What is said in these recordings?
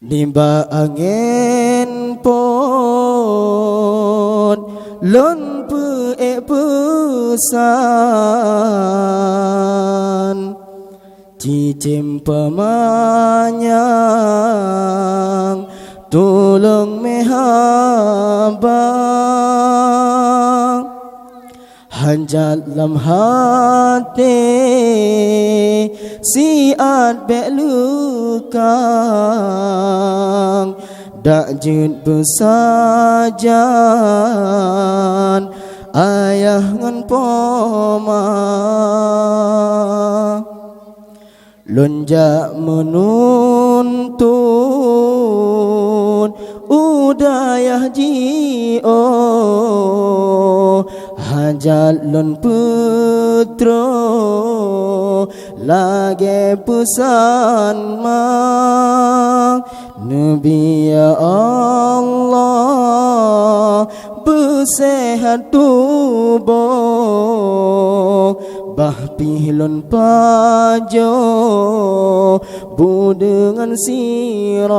Nimba angin pun lon pesan cicim pemanyang tolong mehabang hanjat lam hati siat belukang dak jut besajan ayah ngan poma lonjak menuntun udayah jio hajat lon putro lagi pesan mak Nabi ya Allah bersehat tubuh bah pihlon pajo bu dengan sirah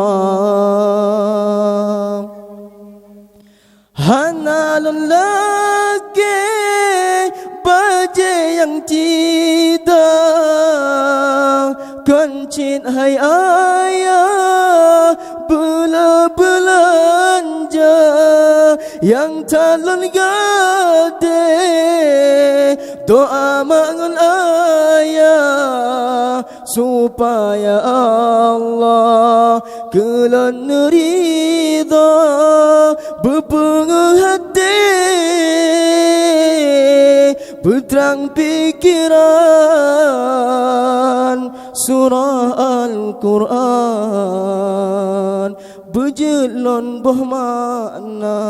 hanalun lagi baje yang tidak kencit hai ayah bela belanja yang talon gade doa mangun ayah supaya Allah kelon ridha berpenguh hati berterang pikiran surah Al-Quran berjelon boh makna